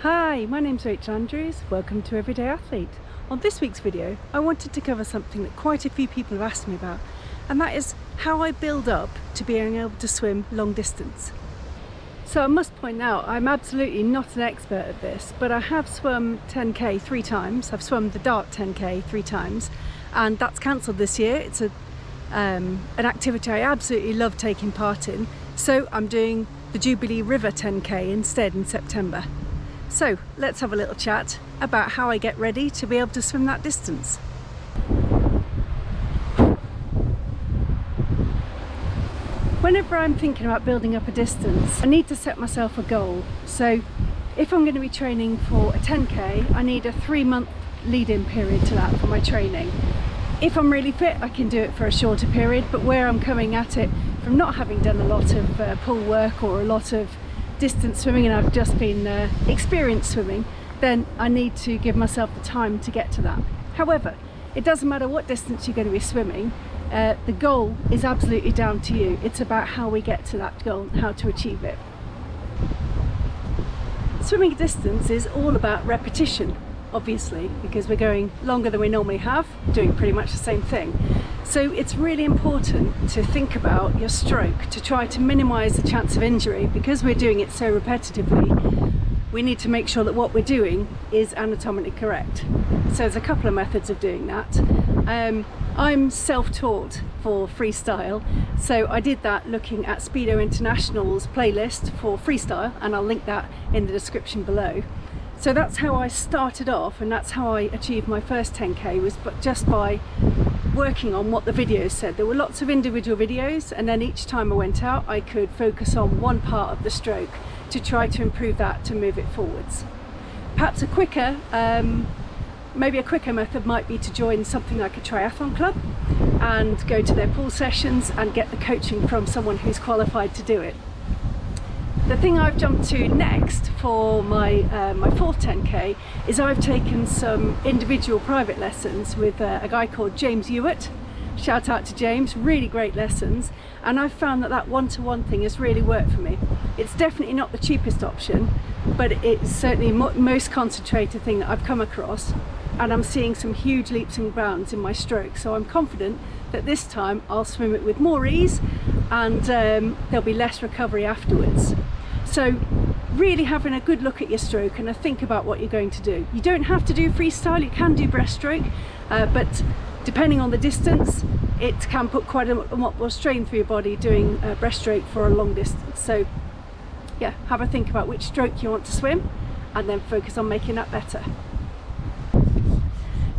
Hi, my name's Rachel Andrews. Welcome to Everyday Athlete. On this week's video, I wanted to cover something that quite a few people have asked me about, and that is how I build up to being able to swim long distance. So I must point out, I'm absolutely not an expert at this, but I have swum 10k 3 times. I've swum the Dart 10k 3 times, and that's cancelled this year. It's an activity I absolutely love taking part in, so I'm doing the Jubilee River 10k instead in September. So let's have a little chat about how I get ready to be able to swim that distance. Whenever I'm thinking about building up a distance, I need to set myself a goal. So if I'm going to be training for a 10k, I need a 3-month lead-in period to that for my training. If I'm really fit, I can do it for a shorter period, but where I'm coming at it from not having done a lot of pool work or a lot of distance swimming, and I've just been experienced swimming, then I need to give myself the time to get to that. However, it doesn't matter what distance you're going to be swimming, the goal is absolutely down to you. It's about how we get to that goal and how to achieve it. Swimming distance is all about repetition, obviously, because we're going longer than we normally have, doing pretty much the same thing. So it's really important to think about your stroke to try to minimise the chance of injury. Because we're doing it so repetitively, we need to make sure that what we're doing is anatomically correct. So there's a couple of methods of doing that. I'm self-taught for freestyle, so I did that looking at Speedo International's playlist for freestyle, and I'll link that in the description below. So that's how I started off, and that's how I achieved my first 10k, was just by working on what the videos said. There were lots of individual videos, and then each time I went out I could focus on one part of the stroke to try to improve that, to move it forwards. Perhaps maybe a quicker method might be to join something like a triathlon club and go to their pool sessions and get the coaching from someone who's qualified to do it. The thing I've jumped to next for my fourth 10k is I've taken some individual private lessons with a guy called James Hewitt. Shout out to James, really great lessons, and I've found that one-to-one thing has really worked for me. It's definitely not the cheapest option, but it's certainly most concentrated thing that I've come across, and I'm seeing some huge leaps and bounds in my stroke, so I'm confident that this time I'll swim it with more ease, and there'll be less recovery afterwards. So really having a good look at your stroke and a think about what you're going to do. You don't have to do freestyle, you can do breaststroke, but depending on the distance, it can put quite a lot more strain through your body doing breaststroke for a long distance. So yeah, have a think about which stroke you want to swim and then focus on making that better.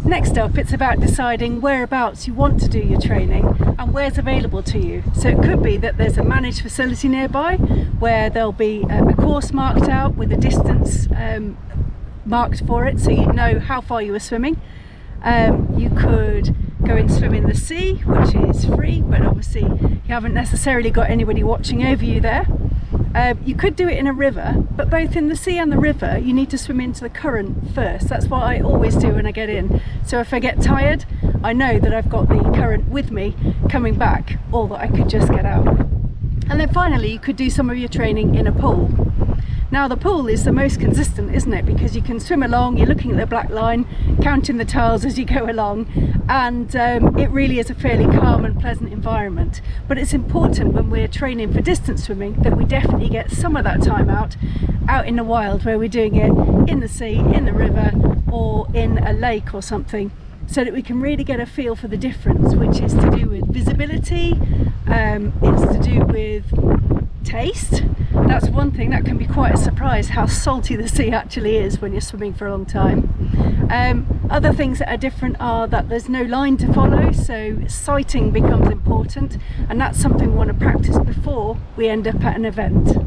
Next up, it's about deciding whereabouts you want to do your training and where's available to you. So it could be that there's a managed facility nearby where there'll be a course marked out with a distance marked for it, so you know how far you were swimming. You could go and swim in the sea, which is free, but obviously you haven't necessarily got anybody watching over you there. You could do it in a river, but both in the sea and the river you need to swim into the current first. That's what I always do when I get in. So if I get tired, I know that I've got the current with me coming back, or that I could just get out. And then finally you could do some of your training in a pool. Now the pool is the most consistent, isn't it? Because you can swim along, you're looking at the black line, counting the tiles as you go along, and it really is a fairly calm and pleasant environment. But it's important when we're training for distance swimming that we definitely get some of that time out in the wild, where we're doing it in the sea, in the river, or in a lake or something, so that we can really get a feel for the difference, which is to do with visibility, it's to do with taste. That's one thing that can be quite a surprise, how salty the sea actually is when you're swimming for a long time. Other things that are different are that there's no line to follow, so sighting becomes important, and that's something we want to practice before we end up at an event.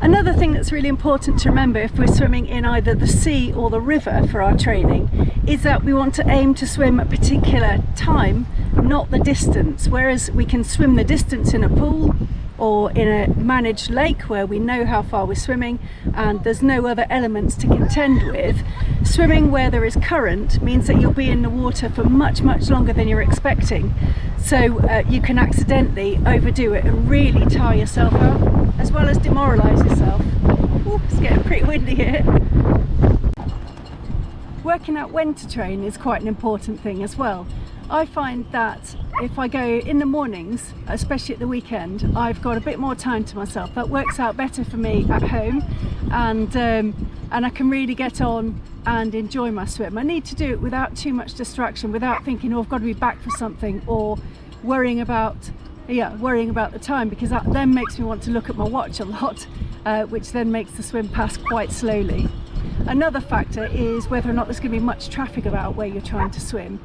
Another thing that's really important to remember if we're swimming in either the sea or the river for our training is that we want to aim to swim a particular time, not the distance. Whereas we can swim the distance in a pool or in a managed lake where we know how far we're swimming and there's no other elements to contend with, swimming where there is current means that you'll be in the water for much longer than you're expecting. So you can accidentally overdo it and really tire yourself out, as well as demoralise yourself. Ooh, it's getting pretty windy here. Working out when to train is quite an important thing as well. I find that if I go in the mornings, especially at the weekend, I've got a bit more time to myself. That works out better for me at home, and I can really get on and enjoy my swim. I need to do it without too much distraction, without thinking, oh, I've got to be back for something, or worrying about the time, because that then makes me want to look at my watch a lot, which then makes the swim pass quite slowly. Another factor is whether or not there's going to be much traffic about where you're trying to swim,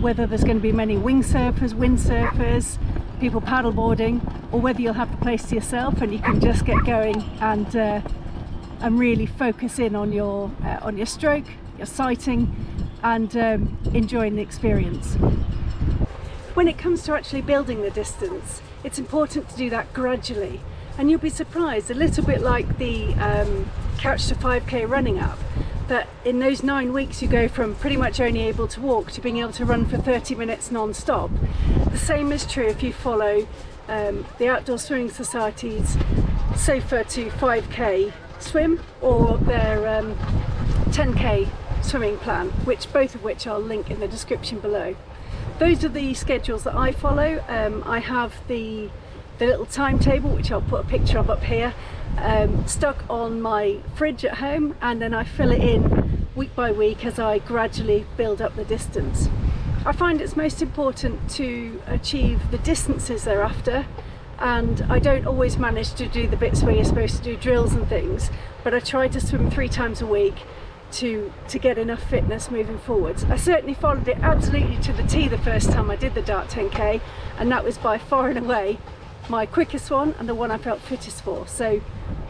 whether there's going to be many windsurfers, people paddleboarding, or whether you'll have the place to yourself and you can just get going and really focus in on your stroke, your sighting, and enjoying the experience. When it comes to actually building the distance, it's important to do that gradually, and you'll be surprised, a little bit like the Couch to 5K running app, that in those 9 weeks you go from pretty much only able to walk to being able to run for 30 minutes non-stop. The same is true if you follow the Outdoor Swimming Society's SOFA to 5K swim, or their 10K swimming plan, both of which I'll link in the description below. Those are the schedules that I follow. I have the little timetable, which I'll put a picture of up here, stuck on my fridge at home, and then I fill it in week by week as I gradually build up the distance. I find it's most important to achieve the distances thereafter, and I don't always manage to do the bits where you're supposed to do drills and things, but I try to swim 3 times a week to get enough fitness moving forwards. I certainly followed it absolutely to the T the first time I did the Dart 10K, and that was by far and away my quickest one and the one I felt fittest for. So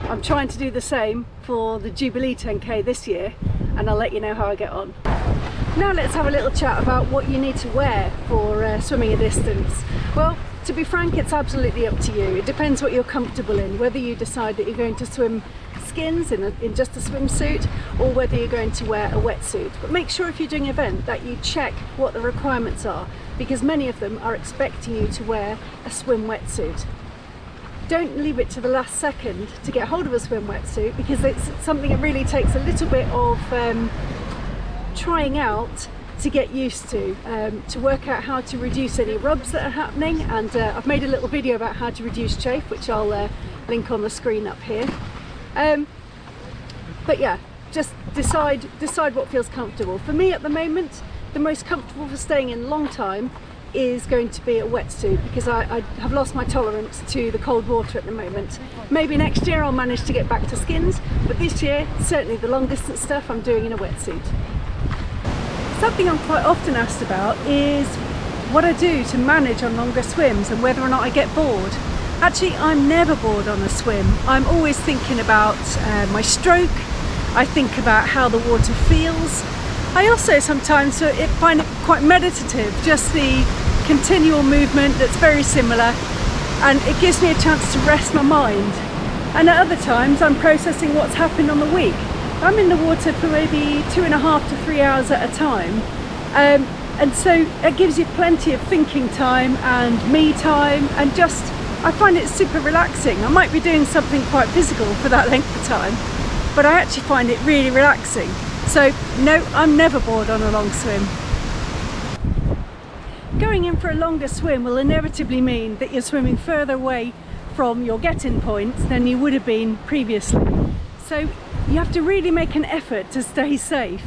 I'm trying to do the same for the Jubilee 10K this year, and I'll let you know how I get on. Now let's have a little chat about what you need to wear for swimming a distance. Well, to be frank, it's absolutely up to you. It depends what you're comfortable in, whether you decide that you're going to swim skins in just a swimsuit, or whether you're going to wear a wetsuit. But make sure if you're doing an event that you check what the requirements are, because many of them are expecting you to wear a swim wetsuit. Don't leave it to the last second to get hold of a swim wetsuit, because it's something that really takes a little bit of trying out to get used to work out how to reduce any rubs that are happening, and I've made a little video about how to reduce chafe, which I'll link on the screen up here. But yeah, just decide what feels comfortable. For me at the moment, the most comfortable for staying in a long time is going to be a wetsuit, because I have lost my tolerance to the cold water at the moment. Maybe next year I'll manage to get back to skins, but this year, certainly the long distance stuff I'm doing in a wetsuit. Something I'm quite often asked about is what I do to manage on longer swims and whether or not I get bored. Actually, I'm never bored on a swim. I'm always thinking about my stroke. I think about how the water feels. I also sometimes find it quite meditative, just the continual movement that's very similar, and it gives me a chance to rest my mind. And at other times I'm processing what's happened on the week. I'm in the water for maybe 2.5 to 3 hours at a time, and so it gives you plenty of thinking time and me time, and I find it super relaxing. I might be doing something quite physical for that length of time, but I actually find it really relaxing. So no, I'm never bored on a long swim. Going in for a longer swim will inevitably mean that you're swimming further away from your get-in point than you would have been previously. So you have to really make an effort to stay safe.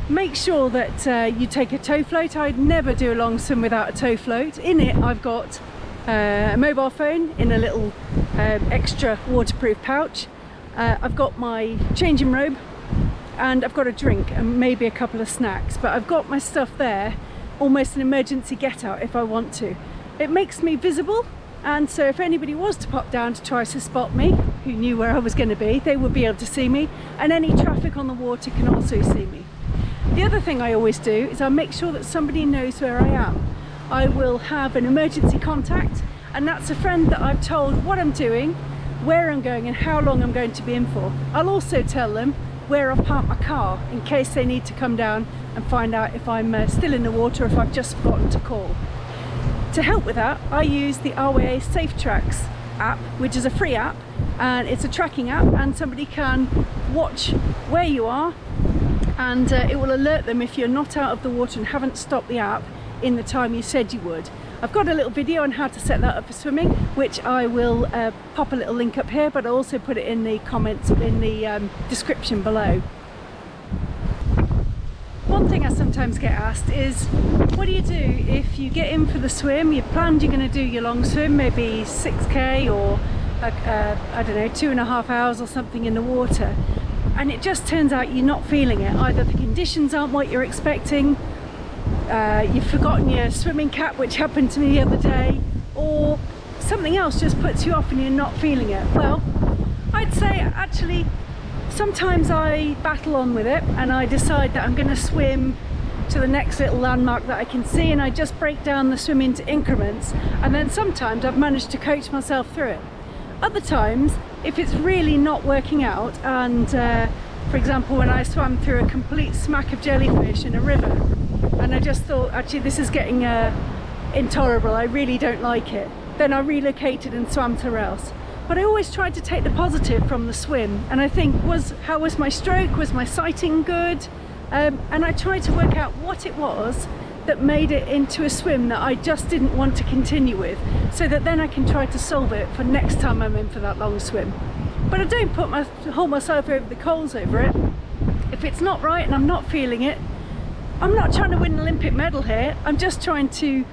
Make sure that you take a tow float. I'd never do a long swim without a tow float. In it I've got a mobile phone in a little extra waterproof pouch. I've got my changing robe, and I've got a drink and maybe a couple of snacks, but I've got my stuff there, almost an emergency get out if I want to. It makes me visible, and so if anybody was to pop down to try to spot me, who knew where I was going to be, they would be able to see me, and any traffic on the water can also see me. The other thing I always do is I make sure that somebody knows where I am. I will have an emergency contact, and that's a friend that I've told what I'm doing, where I'm going and how long I'm going to be in for. I'll also tell them where I've parked my car in case they need to come down and find out if I'm still in the water or if I've just forgotten to call. To help with that, I use the RWA Safe Tracks app, which is a free app, and it's a tracking app, and somebody can watch where you are, and it will alert them if you're not out of the water and haven't stopped the app in the time you said you would. I've got a little video on how to set that up for swimming, which I will pop a little link up here, but I'll also put it in the comments in the description below. One thing I sometimes get asked is, what do you do if you get in for the swim, you've planned you're going to do your long swim, maybe 6k or I don't know, 2.5 hours or something in the water, and it just turns out you're not feeling it. Either the conditions aren't what you're expecting, you've forgotten your swimming cap, which happened to me the other day, or something else just puts you off and you're not feeling it. Well, I'd say actually sometimes I battle on with it and I decide that I'm going to swim to the next little landmark that I can see, and I just break down the swim into increments, and then sometimes I've managed to coach myself through it. Other times, if it's really not working out, and for example when I swam through a complete smack of jellyfish in a river and I just thought, actually this is getting intolerable, I really don't like it, then I relocated and swam somewhere else. But I always tried to take the positive from the swim, and I think, how was my stroke, was my sighting good, and I tried to work out what it was that made it into a swim that I just didn't want to continue with, so that then I can try to solve it for next time I'm in for that long swim. But I don't hold myself over the coals over it. If it's not right and I'm not feeling it, I'm not trying to win an Olympic medal here, I'm just trying to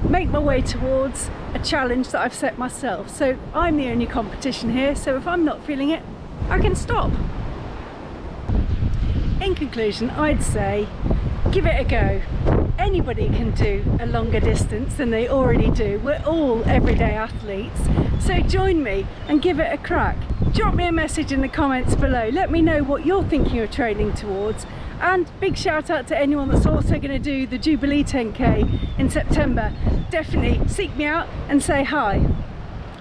make my way towards a challenge that I've set myself. So I'm the only competition here, so if I'm not feeling it, I can stop. In conclusion, I'd say give it a go. Anybody can do a longer distance than they already do. We're all everyday athletes, so join me and give it a crack. Drop me a message in the comments below, let me know what you're thinking of training towards, and big shout out to anyone that's also going to do the Jubilee 10k in September. Definitely seek me out and say hi.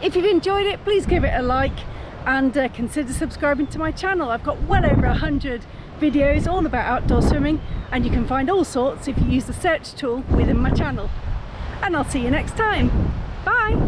If you've enjoyed it, please give it a like and consider subscribing to my channel. I've got well over 100 videos all about outdoor swimming, and you can find all sorts if you use the search tool within my channel. And I'll see you next time. Bye!